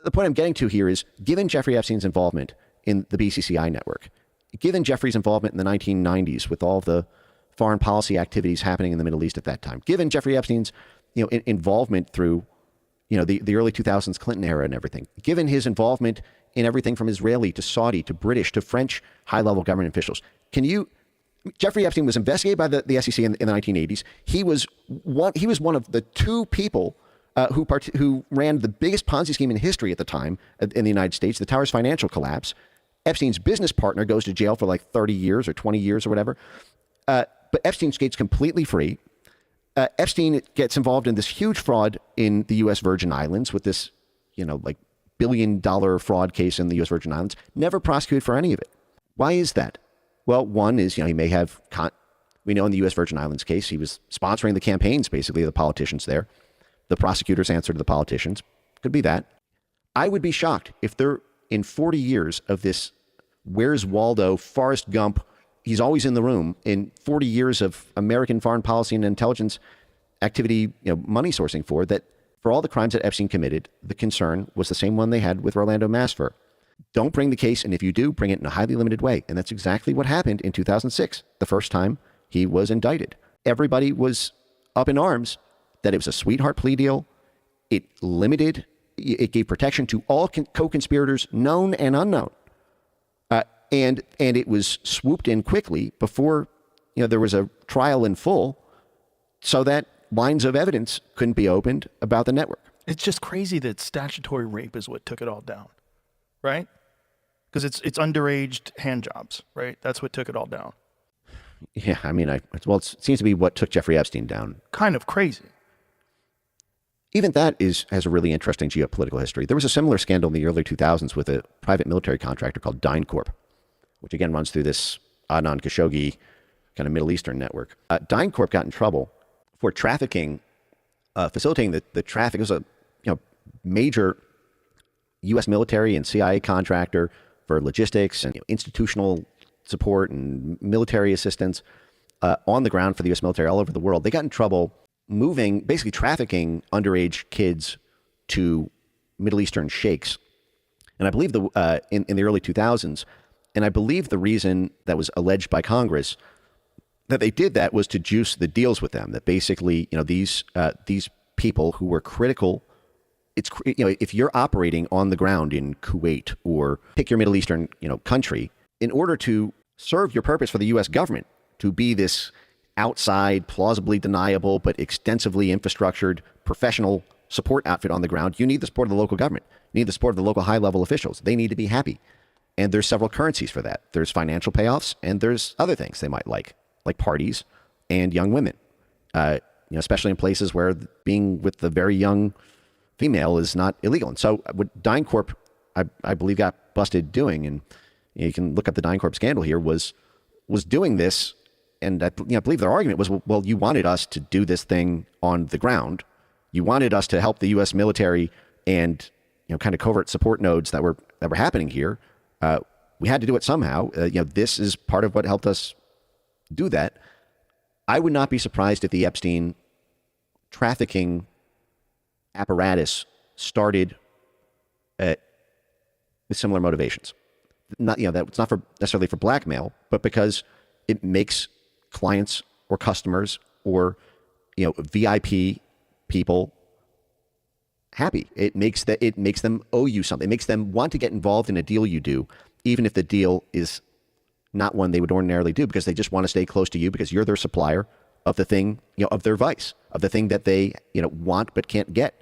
The point I'm getting to here is, given Jeffrey Epstein's involvement in the BCCI network, given Jeffrey's involvement in the 1990s with all of the foreign policy activities happening in the Middle East at that time, given Jeffrey Epstein's involvement through the early 2000s Clinton era and everything, given his involvement in everything from Israeli to Saudi to British to French high-level government officials, Jeffrey Epstein was investigated by the SEC in the 1980s. He was one of the two people who ran the biggest Ponzi scheme in history at the time in the United States, the Towers financial collapse. Epstein's business partner goes to jail for like 30 years or 20 years or whatever. But Epstein skates completely free. Epstein gets involved in this huge fraud in the U.S. Virgin Islands with this, like billion-dollar fraud case in the U.S. Virgin Islands, never prosecuted for any of it. Why is that? Well, one is, he may have, we know in the U.S. Virgin Islands case, he was sponsoring the campaigns, basically, of the politicians there. The prosecutors answer to the politicians. Could be that. I would be shocked if there, in 40 years of this Where's Waldo, Forrest Gump, he's always in the room, in 40 years of American foreign policy and intelligence activity, money sourcing for all the crimes that Epstein committed, the concern was the same one they had with Orlando Masfer. Don't bring the case, and if you do, bring it in a highly limited way. And that's exactly what happened in 2006, the first time he was indicted. Everybody was up in arms that it was a sweetheart plea deal. It gave protection to all co-conspirators, known and unknown. And it was swooped in quickly before there was a trial in full, so that lines of evidence couldn't be opened about the network. It's just crazy that statutory rape is what took it all down, right? Because it's underage hand jobs, right? That's what took it all down. Yeah, it seems to be what took Jeffrey Epstein down. Kind of crazy. Even that has a really interesting geopolitical history. There was a similar scandal in the early 2000s with a private military contractor called DynCorp, which again runs through this Adnan Khashoggi kind of Middle Eastern network. DynCorp got in trouble for trafficking, facilitating the traffic. It was a major U.S. military and CIA contractor for logistics and institutional support and military assistance on the ground for the U.S. military all over the world. They got in trouble basically trafficking underage kids to Middle Eastern sheikhs. And I believe in the early 2000s, and I believe the reason that was alleged by Congress that they did that was to juice the deals with them. That basically, these people who were critical, if you're operating on the ground in Kuwait or pick your Middle Eastern, country, in order to serve your purpose for the U.S. government, to be this outside, plausibly deniable, but extensively infrastructured professional support outfit on the ground, you need the support of the local government. You need the support of the local high-level officials. They need to be happy. And there's several currencies for that. There's financial payoffs, and there's other things they might like parties and young women, especially in places where being with the very young female is not illegal. And so what DynCorp, I believe, got busted doing, and you can look up the DynCorp scandal here, was doing this. And I believe their argument was, well, you wanted us to do this thing on the ground. You wanted us to help the U.S. military and kind of covert support nodes that were happening here. We had to do it somehow. This is part of what helped us do that. I would not be surprised if the Epstein trafficking apparatus started with similar motivations. It's not necessarily for blackmail, but because it makes clients or customers or VIP people happy. It makes them owe you something. It makes them want to get involved in a deal you do, even if the deal is not one they would ordinarily do, because they just want to stay close to you because you're their supplier of the thing, of their vice, of the thing that they want but can't get.